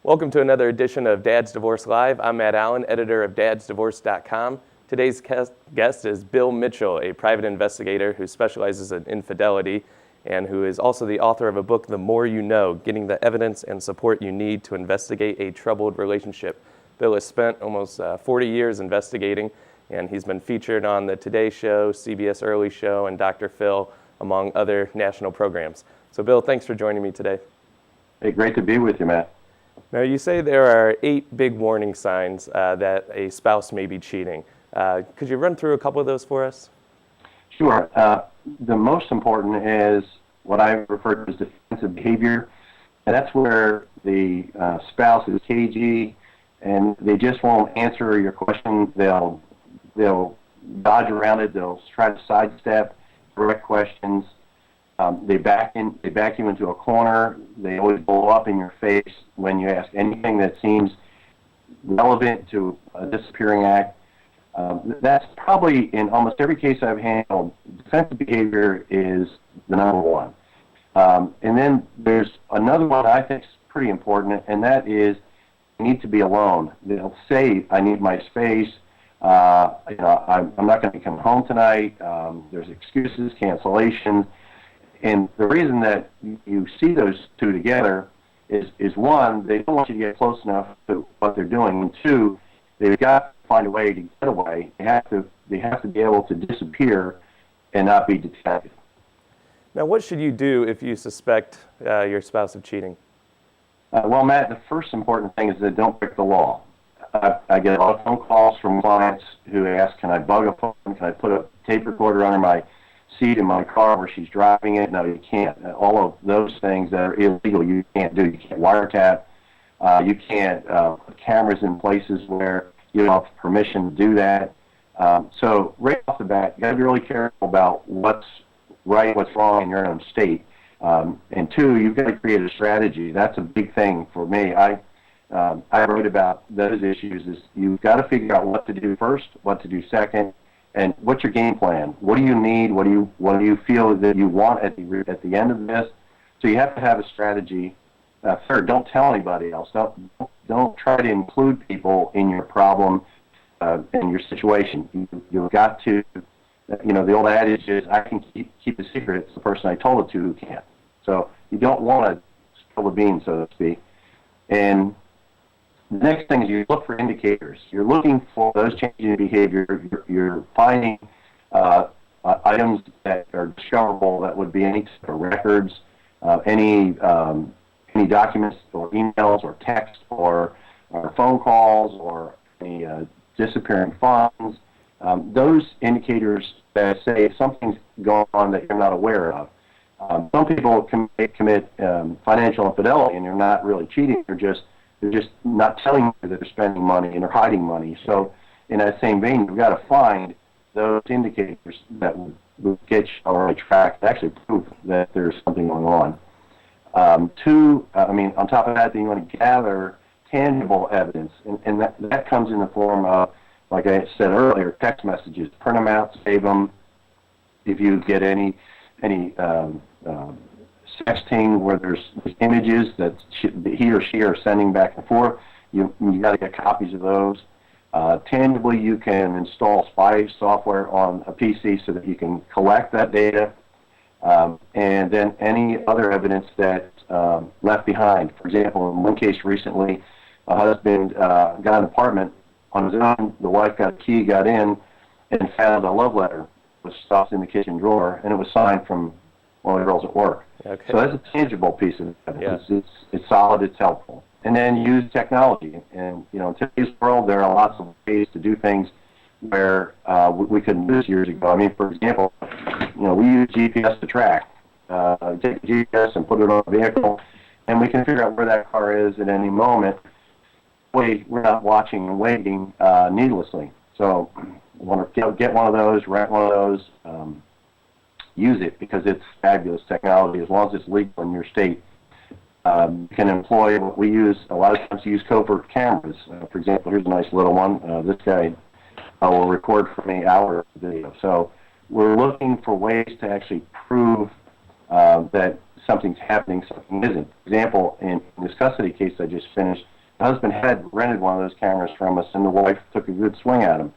Welcome to another edition of Dad's Divorce Live. I'm Matt Allen, editor of DadsDivorce.com. Today's guest is Bill Mitchell, a private investigator who specializes in infidelity and who is also the author of a book, The More You Know, Getting the Evidence and Support You Need to Investigate a Troubled Relationship. Bill has spent almost 40 years investigating, and he's been featured on the Today Show, CBS Early Show, and Dr. Phil, among other national programs. So Bill, thanks for joining me today. Hey, great to be with you, Matt. Now, you say there are 8 big warning signs that a spouse may be cheating. Could you run through a couple of those for us? Sure. The most important is what I refer to as defensive behavior, and that's where the spouse is cagey and they just won't answer your question. They'll dodge around it. They'll try to sidestep direct questions. They back you into a corner. They always blow up in your face when you ask anything that seems relevant to a disappearing act. That's probably, in almost every case I've handled, defensive behavior is the number one. And then there's another one I think is pretty important, and that is you need to be alone. They'll say, I need my space. I'm not going to come home tonight. There's excuses, cancellations. And the reason that you see those two together is one, they don't want you to get close enough to what they're doing, and two, they've got to find a way to get away. They have to be able to disappear and not be detected. Now, what should you do if you suspect your spouse of cheating? Well, Matt, the first important thing is that don't break the law. I get a lot of phone calls from clients who ask, can I bug a phone? Can I put a tape recorder under my seat in my car where she's driving it? No, you can't. All of those things that are illegal, you can't do. You can't wiretap. You can't put cameras in places where you don't have permission to do that. So right off the bat, you got to be really careful about what's right, what's wrong in your own state. And two, you've got to create a strategy. That's a big thing for me. I wrote about those issues. Is you've got to figure out what to do first, what to do second, and what's your game plan? What do you need? What do you feel that you want at the end of this? So you have to have a strategy. Third, don't tell anybody else. Don't try to include people in your problem, in your situation. You've got to, the old adage is, I can keep a secret. It's the person I told it to who can't. So you don't want to spill the beans, so to speak. And the next thing is you look for indicators. You're looking for those changes in behavior. You're finding items that are discoverable that would be any type of records, any documents or emails or text or phone calls or any disappearing funds. Those indicators that say something's going on that you're not aware of. Some people commit financial infidelity and you're not really cheating. They're just not telling you that they're spending money and they're hiding money. So in that same vein, you've got to find those indicators that would get you on the right track and actually prove that there's something going on. Two, on top of that, then you want to gather tangible evidence, and that comes in the form of, like I said earlier, text messages. Print them out, save them. If you get any sexting where there's images that he or she are sending back and forth, you got to get copies of those. Tangibly, you can install spy software on a PC so that you can collect that data, and then any other evidence that's left behind. For example, in one case recently, a husband got an apartment on his own. The wife got a key, got in, and found a love letter was stuffed in the kitchen drawer, and it was signed from one of the girls at work. Okay. So that's a tangible piece of evidence. Yeah. It's solid, it's helpful. And then use technology. And, in today's world, there are lots of ways to do things where we couldn't do this years ago. For example, we use GPS to track. Take the GPS and put it on a vehicle, and we can figure out where that car is at any moment. We're not watching and waiting needlessly. So you want to get one of those, rent one of those, use it because it's fabulous technology as long as it's legal in your state. You can employ what we use. A lot of times you use covert cameras. For example, here's a nice little one. This guy will record for me hours of video. So we're looking for ways to actually prove that something's happening, something isn't. For example, in this custody case I just finished, husband had rented one of those cameras from us, and the wife took a good swing at him.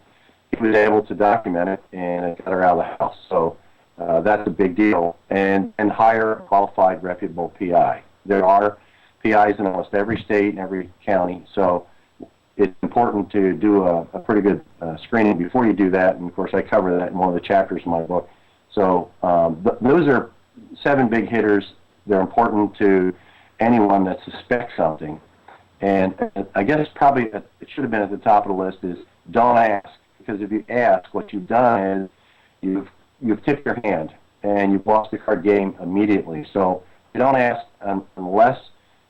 He was able to document it, and it got her out of the house. So that's a big deal. And hire a qualified, reputable PI. There are PIs in almost every state and every county, so it's important to do a pretty good screening before you do that. And of course, I cover that in one of the chapters in my book. So those are 7 big hitters. They're important to anyone that suspects something. And I guess probably it should have been at the top of the list is don't ask, because if you ask, what you've done is you've tipped your hand and you've lost the card game immediately. So you don't ask unless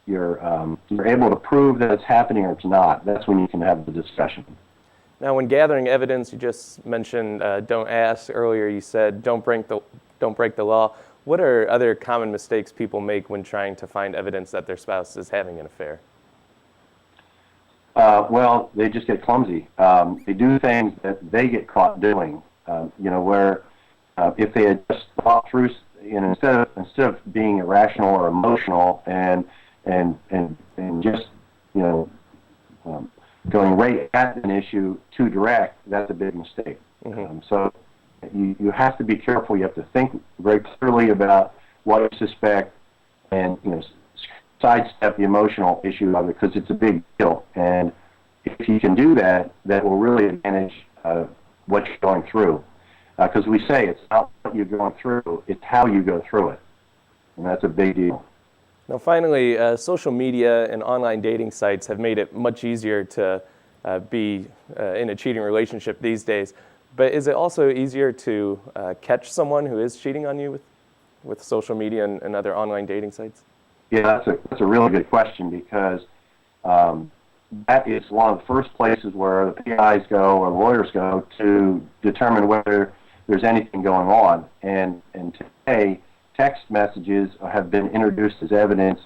you're able to prove that it's happening or it's not. That's when you can have the discussion. Now, when gathering evidence, you just mentioned don't ask. Earlier, you said don't break the law. What are other common mistakes people make when trying to find evidence that their spouse is having an affair? Well, they just get clumsy. They do things that they get caught doing. Where if they had just thought through, instead of being irrational or emotional and just going right at an issue too direct, that's a big mistake. Mm-hmm. So you have to be careful. You have to think very clearly about what you suspect, and sidestep the emotional issue of it, because it's a big deal. And if you can do that, that will really advantage what you're going through. Because we say it's not what you're going through, it's how you go through it. And that's a big deal. Now, finally, social media and online dating sites have made it much easier to be in a cheating relationship these days. But is it also easier to catch someone who is cheating on you with social media and other online dating sites? Yeah, that's a really good question, because that is one of the first places where the PIs go or lawyers go to determine whether there's anything going on. And today, text messages have been introduced as evidence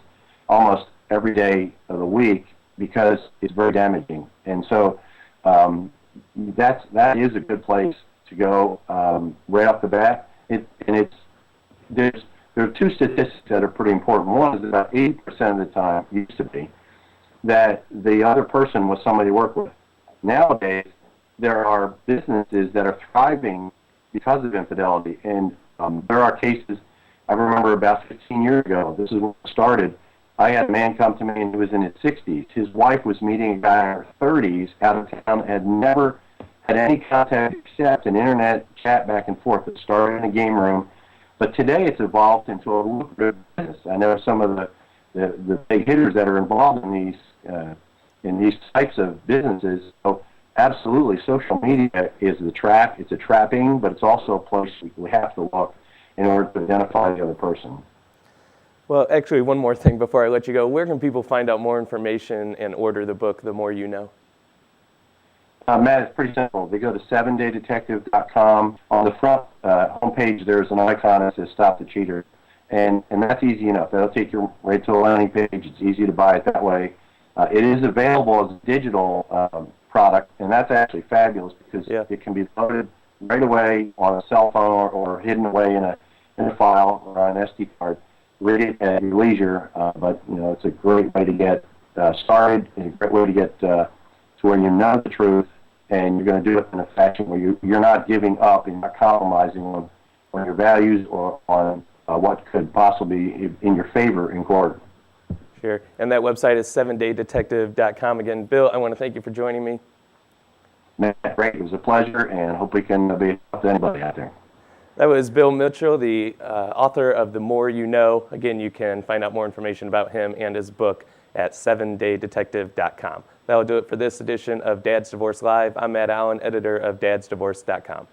almost every day of the week because it's very damaging. And so that is a good place to go right off the bat. There are 2 statistics that are pretty important. One is about 80% of the time, used to be, that the other person was somebody to work with. Nowadays, there are businesses that are thriving because of infidelity, and there are cases. I remember about 15 years ago, this is when it started, I had a man come to me and he was in his 60s. His wife was meeting a guy in her 30s out of town, had never had any contact except an internet chat back and forth. It started in a game room. But today it's evolved into a lucrative business. I know some of the big hitters that are involved in these types of businesses. So absolutely, social media is the trap. It's a trapping, but it's also a place we have to look in order to identify the other person. Well, actually, one more thing before I let you go. Where can people find out more information and order the book, The More You Know? Matt, it's pretty simple. They go to 7daydetective.com. On the front homepage, there's an icon that says Stop the Cheater. And that's easy enough. That'll take you right to a landing page. It's easy to buy it that way. It is available as a digital product, and that's actually fabulous because it can be loaded right away on a cell phone or hidden away in a file or on an SD card. Read it at your leisure, but it's a great way to get started, and a great way to get to where you know the truth, and you're going to do it in a fashion where you're not giving up and not compromising on your values or on what could possibly be in your favor in court. Sure. And that website is 7daydetective.com. Again, Bill, I want to thank you for joining me. Matt, great. It was a pleasure, and hope we can be help to anybody out there. That was Bill Mitchell, the author of The More You Know. Again, you can find out more information about him and his book at 7daydetective.com. That'll do it for this edition of Dad's Divorce Live. I'm Matt Allen, editor of DadsDivorce.com.